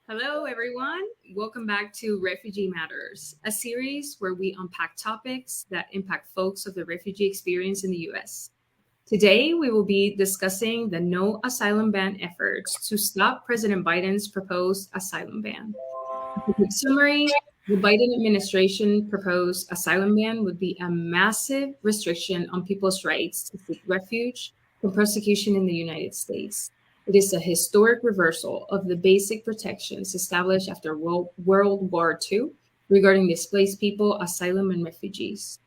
Hello, everyone. Welcome back to Refugee Matters, a series where we unpack topics that impact folks of the refugee experience in the US. Today, we will be discussing the no asylum ban efforts to stop President Biden's proposed asylum ban. As a quick summary, the Biden administration proposed asylum ban would be a massive restriction on people's rights to seek refuge from persecution in the United States. It is a historic reversal of the basic protections established after World War II regarding displaced people, asylum, and refugees.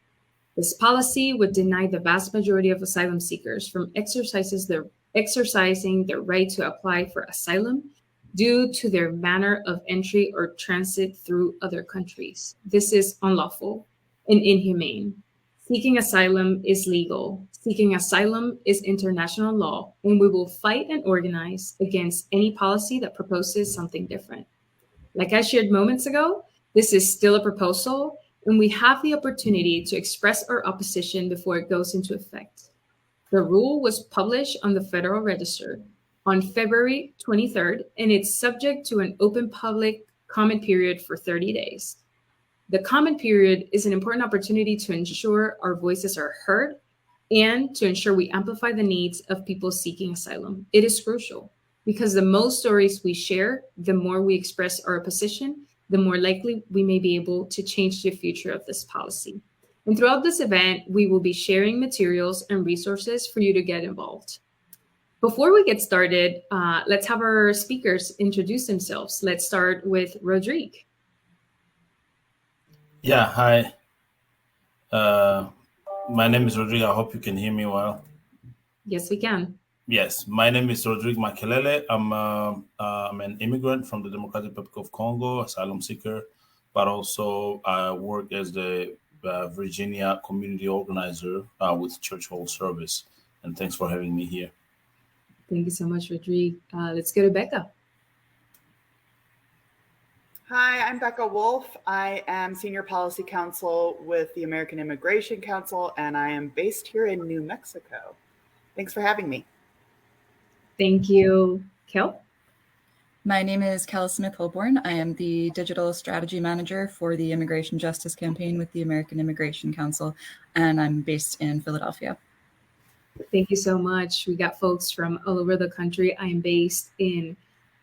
This policy would deny the vast majority of asylum seekers from exercising their right to apply for asylum due to their manner of entry or transit through other countries. This is unlawful and inhumane. Seeking asylum is legal. Seeking asylum is international law, and we will fight and organize against any policy that proposes something different. Like I shared moments ago, this is still a proposal, and we have the opportunity to express our opposition before it goes into effect. The rule was published on the Federal Register on February 23rd, and it's subject to an open public comment period for 30 days. The comment period is an important opportunity to ensure our voices are heard and to ensure we amplify the needs of people seeking asylum. It is crucial because the most stories we share, the more we express our opposition, the more likely we may be able to change the future of this policy. And throughout this event, we will be sharing materials and resources for you to get involved. Before we get started, let's have our speakers introduce themselves. Let's start with Rodrigue. Yeah, hi. Uh, my name is Rodrigo. I hope you can hear me well. Yes, we can. Yes, my name is Rodrigue Makelele. I'm an immigrant from the Democratic Republic of Congo, asylum seeker, but also I work as the Virginia community organizer with Church Hall Service. And thanks for having me here. Thank you so much, Rodrigue. Let's go to Becca. Hi, I'm Becca Wolf. I am Senior Policy Counsel with the American Immigration Council, and I am based here in New Mexico. Thanks for having me. Thank you. Kel? My name is Kel Smith-Holborn. I am the Digital Strategy Manager for the Immigration Justice Campaign with the American Immigration Council, and I'm based in Philadelphia. Thank you so much. We got folks from all over the country. I am based in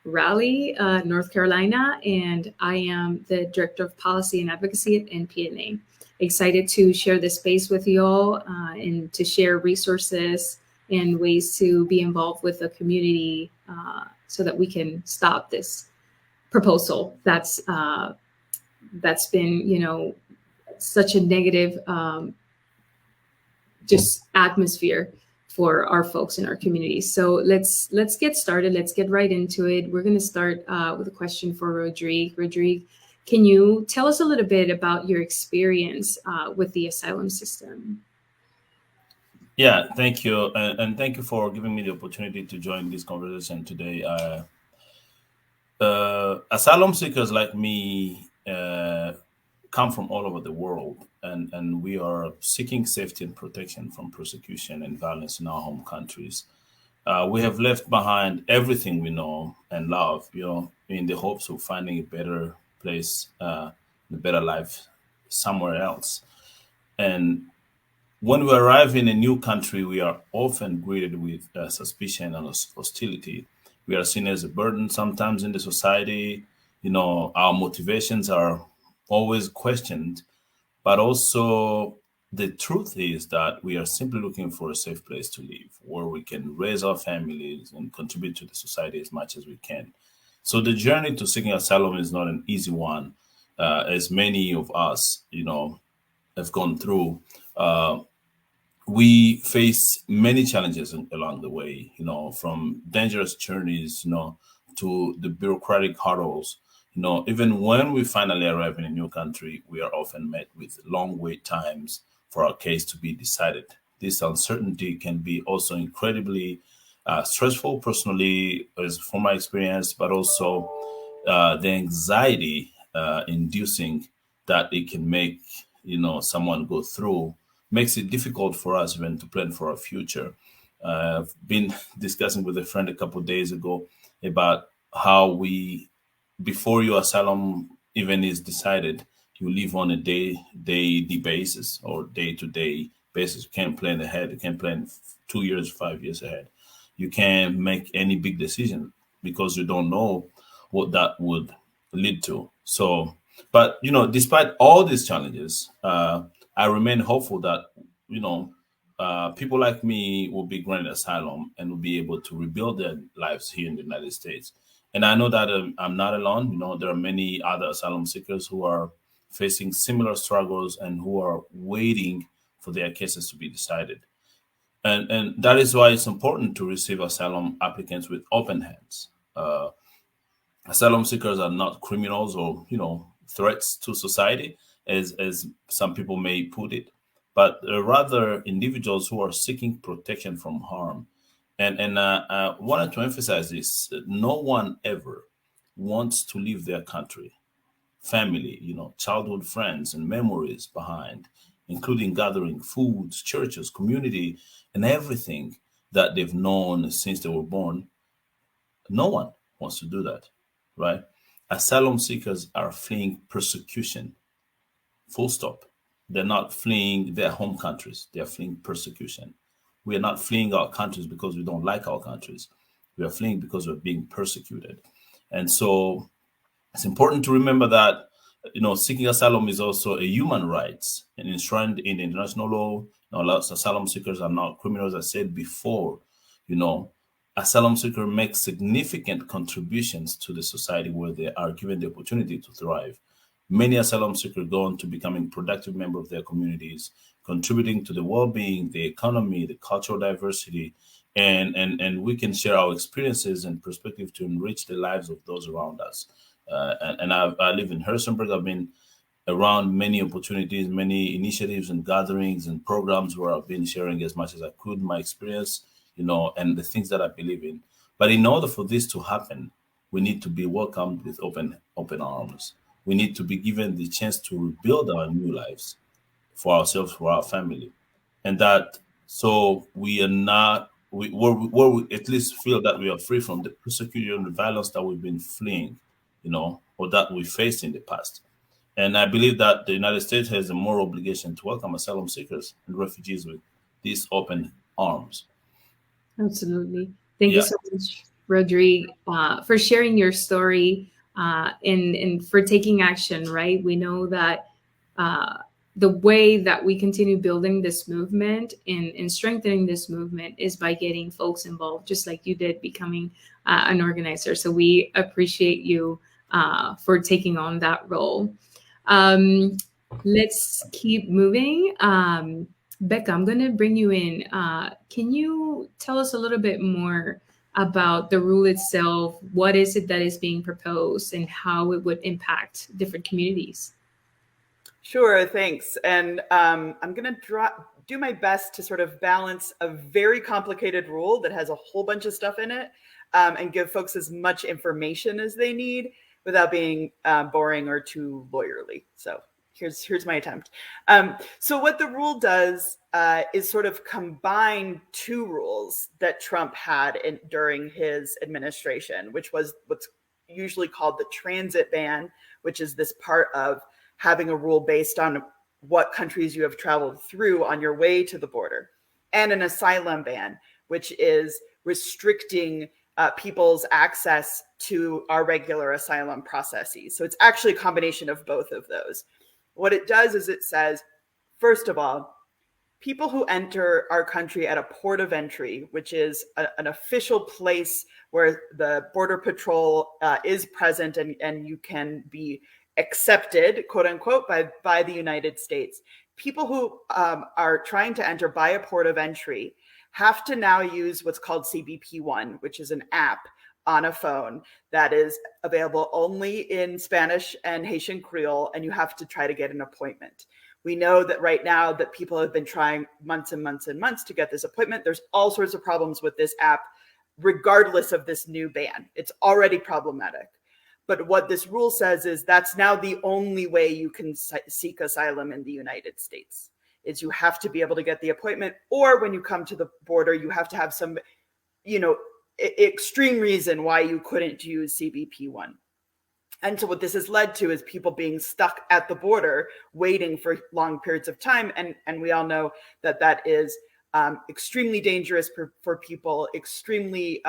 Raleigh, North Carolina, and I am the Director of Policy and Advocacy at NPNA. Excited to share this space with you all and to share resources and ways to be involved with the community so that we can stop this proposal that's been, such a negative just atmosphere for our folks in our community. So let's get started. Let's get right into it. We're going to start with a question for Rodrigue. Rodrigue, can you tell us a little bit about your experience with the asylum system? Yeah, thank you. And thank you for giving me the opportunity to join this conversation today. Asylum seekers like me come from all over the world, and we are seeking safety and protection from persecution and violence in our home countries. We have left behind everything we know and love, in the hopes of finding a better place, a better life somewhere else. And when we arrive in a new country, we are often greeted with suspicion and hostility. We are seen as a burden sometimes in the society. Our motivations are always questioned, but also the truth is that we are simply looking for a safe place to live where we can raise our families and contribute to the society as much as we can. So the journey to seeking asylum is not an easy one, as many of us, have gone through. We face many challenges along the way, from dangerous journeys, to the bureaucratic hurdles. Even when we finally arrive in a new country, we are often met with long wait times for our case to be decided. This uncertainty can be also incredibly stressful personally, as from my experience, but also the anxiety inducing that it can make, someone go through makes it difficult for us even to plan for our future. I've been discussing with a friend a couple of days ago about how we before your asylum even is decided, you live on a daily basis or day-to-day basis. You can't plan ahead. You can't plan 2 years, 5 years ahead. You can't make any big decision because you don't know what that would lead to. So, but despite all these challenges, I remain hopeful that you know people like me will be granted asylum and will be able to rebuild their lives here in the United States. And I know that I'm not alone. There are many other asylum seekers who are facing similar struggles and who are waiting for their cases to be decided. And that is why it's important to receive asylum applicants with open hands. Asylum seekers are not criminals or threats to society, as some people may put it, but rather individuals who are seeking protection from harm. And I wanted to emphasize this: no one ever wants to leave their country, family, childhood friends and memories behind, including gathering foods, churches, community, and everything that they've known since they were born. No one wants to do that, right? Asylum seekers are fleeing persecution, full stop. They're not fleeing their home countries, they're fleeing persecution. We are not fleeing our countries because we don't like our countries. We are fleeing because we're being persecuted. And so it's important to remember that seeking asylum is also a human rights and enshrined in international law. Lots of asylum seekers are not criminals. I said before, you know, asylum seekers make significant contributions to the society where they are given the opportunity to thrive. Many asylum seekers go on to becoming productive members of their communities, contributing to the well-being, the economy, the cultural diversity, and we can share our experiences and perspective to enrich the lives of those around us. I live in Harrisonburg. I've been around many opportunities, many initiatives and gatherings and programs where I've been sharing as much as I could my experience, and the things that I believe in. But in order for this to happen, we need to be welcomed with open arms. We need to be given the chance to rebuild our new lives for ourselves, for our family, and that so we are not where we at least feel that we are free from the persecution and the violence that we've been fleeing, or that we faced in the past. And I believe that the United States has a moral obligation to welcome asylum seekers and refugees with these open arms. Absolutely. Thank you Yeah. so much, Rodrigue, for sharing your story and for taking action, right? We know that uh, the way that we continue building this movement and strengthening this movement is by getting folks involved, just like you did becoming an organizer. So we appreciate you for taking on that role. Um, let's keep moving. Becca, I'm going to bring you in. Can you tell us a little bit more about the rule itself? What is it that is being proposed and how it would impact different communities? Sure, thanks. And I'm going to do my best to sort of balance a very complicated rule that has a whole bunch of stuff in it, and give folks as much information as they need without being boring or too lawyerly. So here's my attempt. So what the rule does is sort of combine two rules that Trump had during his administration, which was what's usually called the transit ban, which is this part of having a rule based on what countries you have traveled through on your way to the border, and an asylum ban, which is restricting people's access to our regular asylum processes. So it's actually a combination of both of those. What it does is it says, first of all, people who enter our country at a port of entry, which is an official place where the Border Patrol is present and you can be accepted, quote unquote, by the United States. People who are trying to enter by a port of entry have to now use what's called CBP1, which is an app on a phone that is available only in Spanish and Haitian Creole, and you have to try to get an appointment. We know that right now that people have been trying months and months and months to get this appointment. There's all sorts of problems with this app, regardless of this new ban. It's already problematic. But what this rule says is that's now the only way you can seek asylum in the United States, is you have to be able to get the appointment, or when you come to the border, you have to have some, extreme reason why you couldn't use CBP1. And so what this has led to is people being stuck at the border, waiting for long periods of time. And we all know that that is extremely dangerous for people, extremely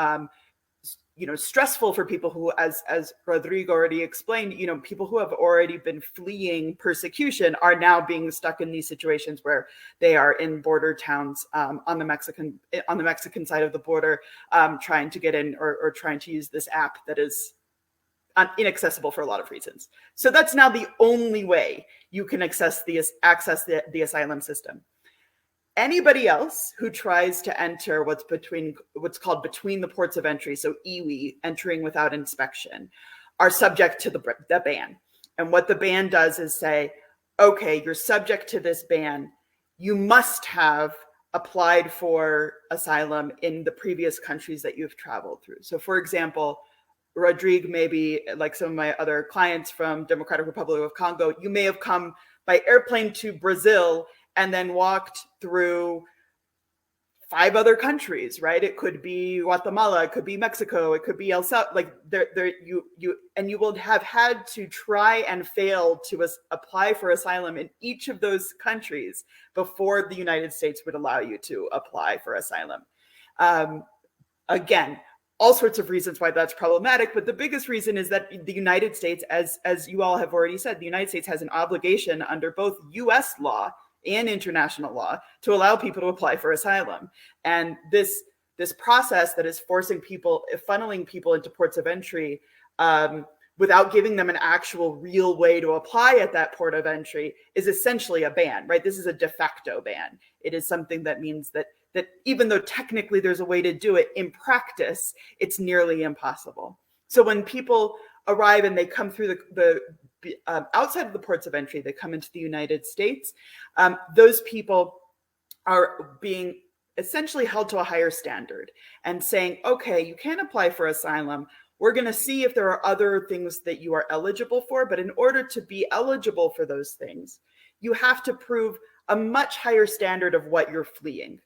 stressful for people who, as Rodrigo already explained, people who have already been fleeing persecution are now being stuck in these situations where they are in border towns on the Mexican side of the border, trying to get in or trying to use this app that is inaccessible for a lot of reasons. So that's now the only way you can access the asylum system. Anybody else who tries to enter what's called between the ports of entry, so EWI, entering without inspection, are subject to the ban. And what the ban does is say, okay, you're subject to this ban. You must have applied for asylum in the previous countries that you've traveled through. So for example, Rodrigue, maybe like some of my other clients from Democratic Republic of Congo, you may have come by airplane to Brazil and then walked through 5 other countries, right? It could be Guatemala, it could be Mexico, it could be El Salvador. Like you will have had to try and fail to apply for asylum in each of those countries before the United States would allow you to apply for asylum. Again, all sorts of reasons why that's problematic, but the biggest reason is that the United States, as you all have already said, the United States has an obligation under both U.S. law and international law to allow people to apply for asylum. And this process that is funneling people into ports of entry without giving them an actual real way to apply at that port of entry is essentially a ban, right? This is a de facto ban. It is something that means that even though technically there's a way to do it, in practice, it's nearly impossible. So when people arrive and they come through the outside of the ports of entry, they come into the United States, those people are being essentially held to a higher standard and saying, okay, you can apply for asylum. We're going to see if there are other things that you are eligible for, but in order to be eligible for those things, you have to prove a much higher standard of what you're fleeing.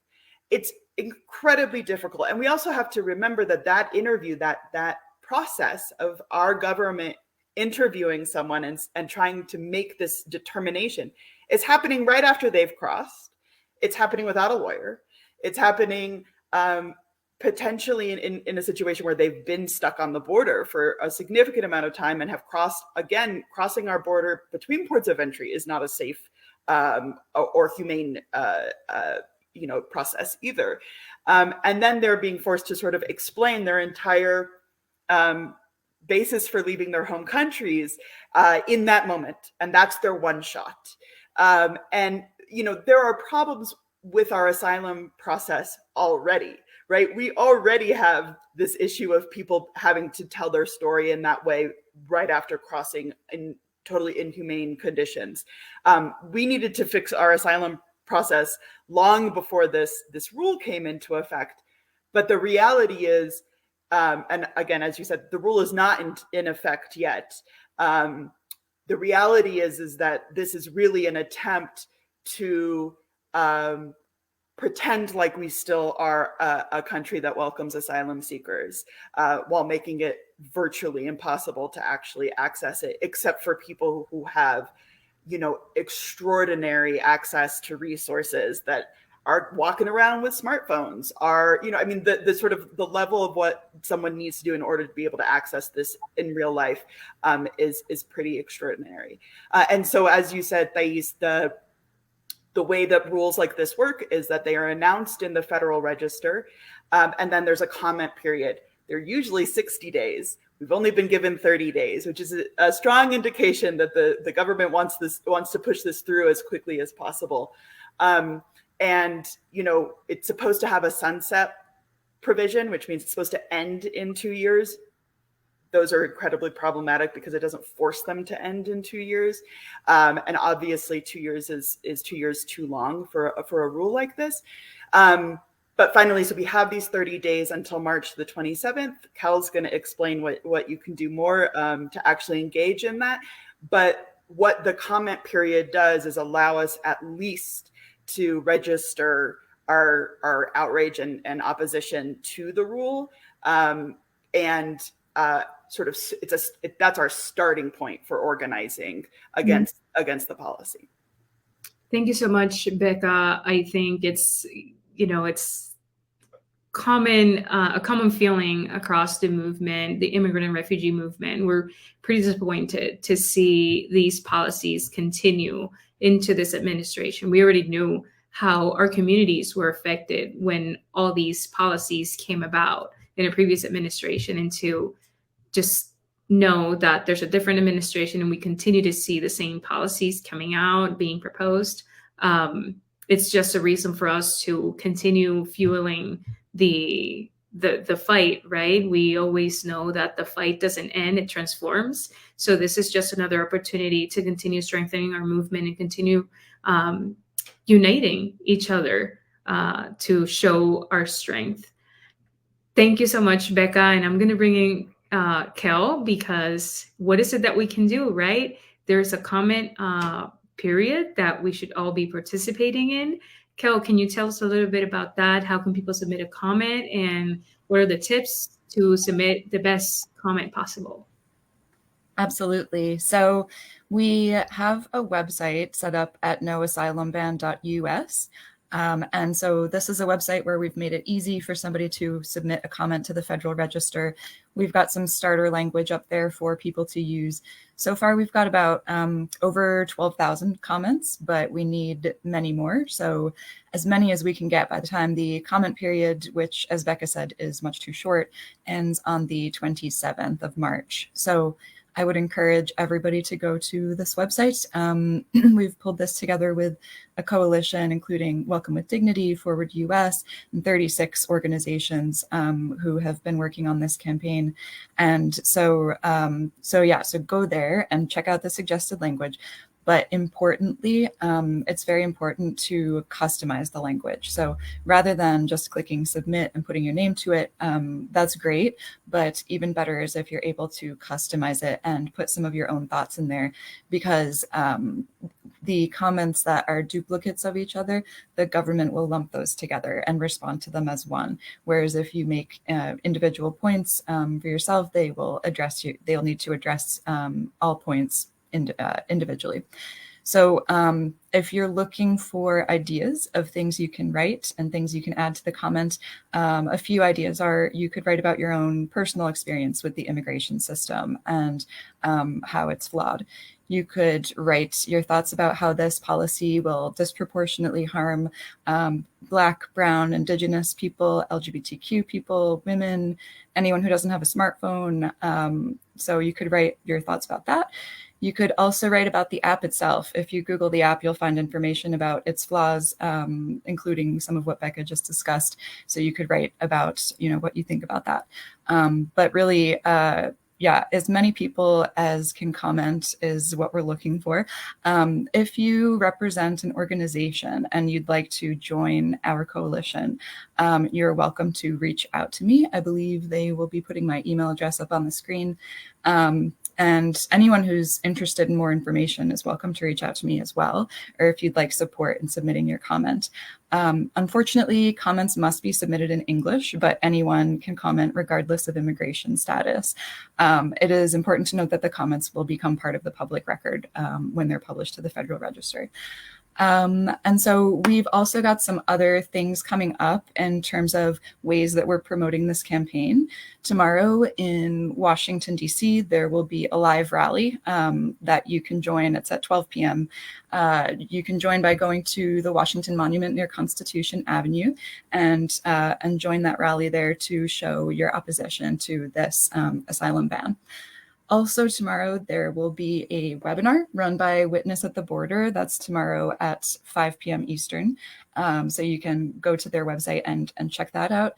It's incredibly difficult. And we also have to remember that interview, that process of our government interviewing someone and trying to make this determination is happening right after they've crossed. It's happening without a lawyer. It's happening potentially in a situation where they've been stuck on the border for a significant amount of time and have crossing our border between ports of entry is not a safe or humane process either. And then they're being forced to sort of explain their entire basis for leaving their home countries in that moment. And that's their one shot. And there are problems with our asylum process already, right? We already have this issue of people having to tell their story in that way right after crossing in totally inhumane conditions. We needed to fix our asylum process long before this rule came into effect. But the reality is, and again, as you said, the rule is not in effect yet. The reality is that this is really an attempt to pretend like we still are a country that welcomes asylum seekers, while making it virtually impossible to actually access it, except for people who have, extraordinary access to resources that are walking around with smartphones, the sort of the level of what someone needs to do in order to be able to access this in real life is pretty extraordinary. And so, as you said, Thais, the way that rules like this work is that they are announced in the Federal Register, and then there's a comment period. They're usually 60 days. We've only been given 30 days, which is a strong indication that the government wants to push this through as quickly as possible. And it's supposed to have a sunset provision, which means it's supposed to end in 2 years. Those are incredibly problematic because it doesn't force them to end in 2 years. And obviously 2 years is 2 years too long for a rule like this. But finally, so we have these 30 days until March the 27th. Cal's going to explain what you can do more to actually engage in that. But what the comment period does is allow us at least to register our outrage and opposition to the rule. And that's our starting point for organizing against the policy. Thank you so much, Becca. I think it's a common feeling across the movement, the immigrant and refugee movement. We're pretty disappointed to see these policies continue into this administration. We already knew how our communities were affected when all these policies came about in a previous administration, and to just know that there's a different administration and we continue to see the same policies coming out, being proposed. It's just a reason for us to continue fueling the fight, right? We always know that the fight doesn't end, it transforms. So this is just another opportunity to continue strengthening our movement and continue uniting each other to show our strength. Thank you so much, Becca. And I'm going to bring in Kel, because what is it that we can do, right? There's a comment period that we should all be participating in. Kel, can you tell us a little bit about that? How can people submit a comment, and what are the tips to submit the best comment possible? Absolutely. So we have a website set up at noasylumban.us. And so this is a website where we've made it easy for somebody to submit a comment to the Federal Register. We've got some starter language up there for people to use. So far, we've got about over 12,000 comments, but we need many more. So as many as we can get by the time the comment period, which, as Becca said, is much too short, ends on the 27th of March. So I would encourage everybody to go to this website. We've pulled this together with a coalition, including Welcome with Dignity, Forward US, and 36 organizations who have been working on this campaign. And so go there and check out the suggested language. But importantly, it's very important to customize the language. So rather than just clicking submit and putting your name to it, that's great. But even better is if you're able to customize it and put some of your own thoughts in there, because the comments that are duplicates of each other, the government will lump those together and respond to them as one. Whereas if you make individual points for yourself, they will address you. They'll need to address all points individually. So if you're looking for ideas of things you can write and things you can add to the comment, a few ideas are: you could write about your own personal experience with the immigration system and how it's flawed. You could write your thoughts about how this policy will disproportionately harm Black, Brown, Indigenous people, LGBTQ people, women, anyone who doesn't have a smartphone. So you could write your thoughts about that. You could also write about the app itself. If you Google the app, you'll find information about its flaws, including some of what Becca just discussed. So you could write about, what you think about that. But really, as many people as can comment is what we're looking for. If you represent an organization and you'd like to join our coalition, you're welcome to reach out to me. I believe they will be putting my email address up on the screen. And anyone who's interested in more information is welcome to reach out to me as well, or if you'd like support in submitting your comment. Unfortunately, comments must be submitted in English, but anyone can comment regardless of immigration status. It is important to note that the comments will become part of the public record when they're published to the Federal Register. And so we've also got some other things coming up in terms of ways that we're promoting this campaign. Tomorrow in Washington, D.C., there will be a live rally that you can join. It's at 12 p.m. You can join by going to the Washington Monument near Constitution Avenue and join that rally there to show your opposition to this asylum ban. Also tomorrow, there will be a webinar run by Witness at the Border. That's tomorrow at 5 p.m. Eastern. So you can go to their website and check that out.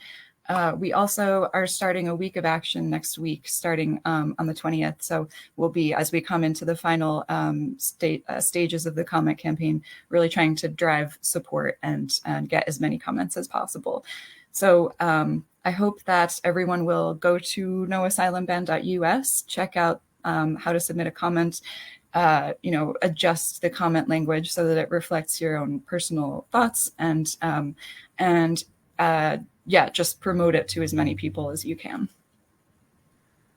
We also are starting a week of action next week, starting on the 20th. So we'll be, as we come into the final stages of the comment campaign, really trying to drive support and get as many comments as possible. So I hope that everyone will go to noasylumban.us, check out how to submit a comment, adjust the comment language so that it reflects your own personal thoughts, and just promote it to as many people as you can.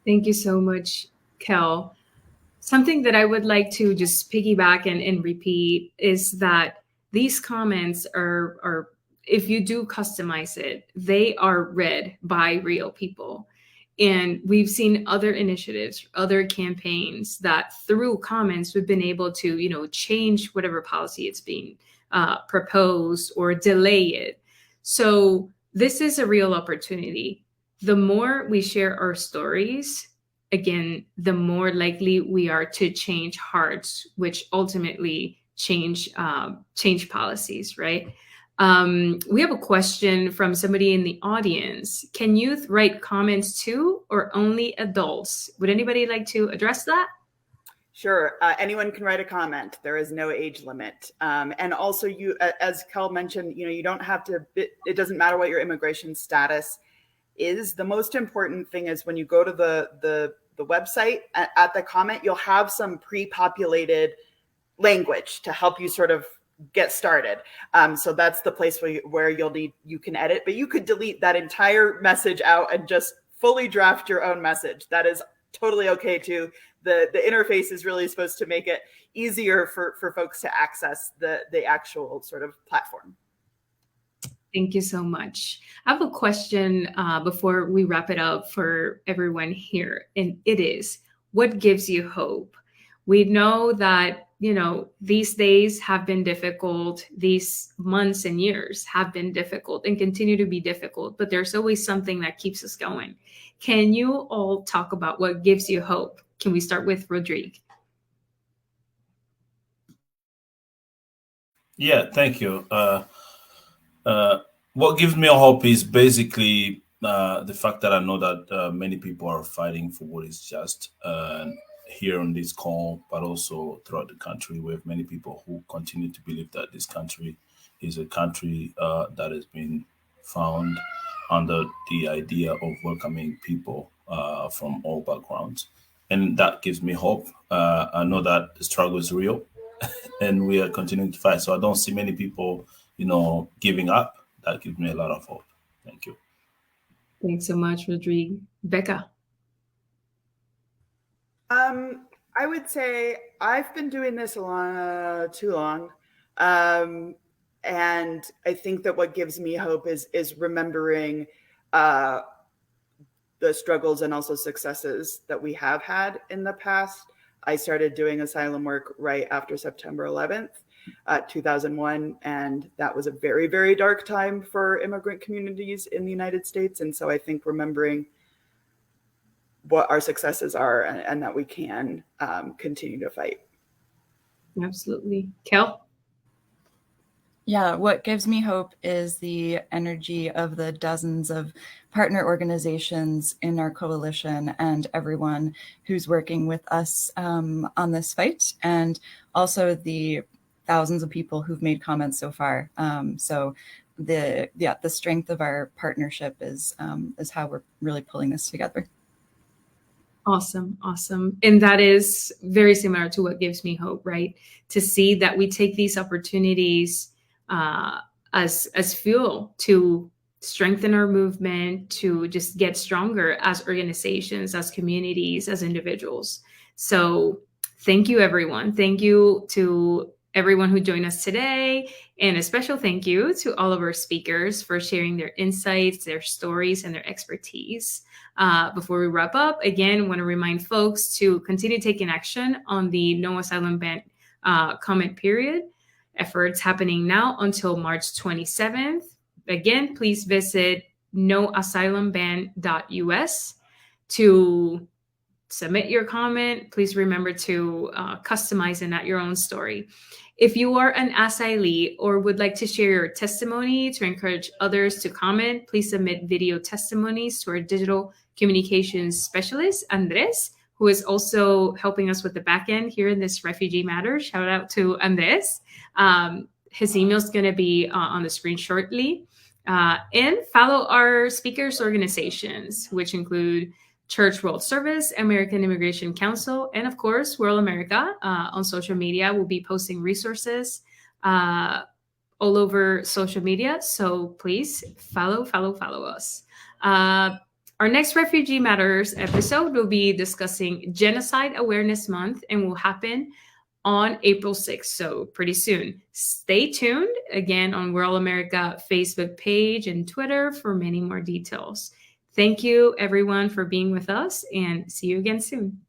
Thank you so much, Kel. Something that I would like to just piggyback and repeat is that these comments are, if you do customize it, they are read by real people. And we've seen other initiatives, other campaigns that through comments we've been able to, change whatever policy it's being proposed or delay it. So this is a real opportunity. The more we share our stories, again, the more likely we are to change hearts, which ultimately change policies, right? We have a question from somebody in the audience. Can youth write comments too, or only adults? Would anybody like to address that? Sure. Anyone can write a comment. There is no age limit. And also, as Kel mentioned, you don't have to. It doesn't matter what your immigration status is. The most important thing is when you go to the website, at the comment, you'll have some pre-populated language to help you sort of get started. So that's the place where you can edit, but you could delete that entire message out and just fully draft your own message. That is totally okay too. The interface is really supposed to make it easier for folks to access the actual sort of platform. Thank you so much. I have a question before we wrap it up for everyone here, and it is, what gives you hope? We know that, these days have been difficult. These months and years have been difficult and continue to be difficult, but there's always something that keeps us going. Can you all talk about what gives you hope? Can we start with Rodrigue? Yeah, thank you. What gives me hope is basically the fact that I know that many people are fighting for what is just here on this call, but also throughout the country. We have many people who continue to believe that this country is a country that has been found under the idea of welcoming people from all backgrounds. And that gives me hope. I know that the struggle is real and we are continuing to fight. So I don't see many people, giving up. That gives me a lot of hope. Thank you. Thanks so much, Rodrigue. Becca. I would say I've been doing this too long. And I think that what gives me hope is remembering the struggles and also successes that we have had in the past. I started doing asylum work right after September 11th, 2001. And that was a very, very dark time for immigrant communities in the United States. And so I think remembering what our successes are and that we can continue to fight. Absolutely. Kel? Yeah, what gives me hope is the energy of the dozens of partner organizations in our coalition and everyone who's working with us on this fight, and also the thousands of people who've made comments so far. So the strength of our partnership is how we're really pulling this together. Awesome. And that is very similar to what gives me hope, right? To see that we take these opportunities as fuel to strengthen our movement, to just get stronger as organizations, as communities, as individuals. So thank you, everyone. Thank you to everyone who joined us today. And a special thank you to all of our speakers for sharing their insights, their stories, and their expertise. Before we wrap up, again, want to remind folks to continue taking action on the No Asylum Ban comment period. Efforts happening now until March 27th. Again, please visit noasylumban.us to submit your comment. Please remember to customize and add your own story. If you are an asylee or would like to share your testimony to encourage others to comment, please submit video testimonies to our digital communications specialist, Andres, who is also helping us with the back end here in this Refugee Matters. Shout out to Andres. His email is going to be on the screen shortly. And follow our speakers organizations, which include Church World Service, American Immigration Council, and of course, World America on social media. We'll be posting resources all over social media. So please follow us. Our next Refugee Matters episode will be discussing Genocide Awareness Month and will happen on April 6th, so pretty soon. Stay tuned again on World America Facebook page and Twitter for many more details. Thank you, everyone, for being with us, and see you again soon.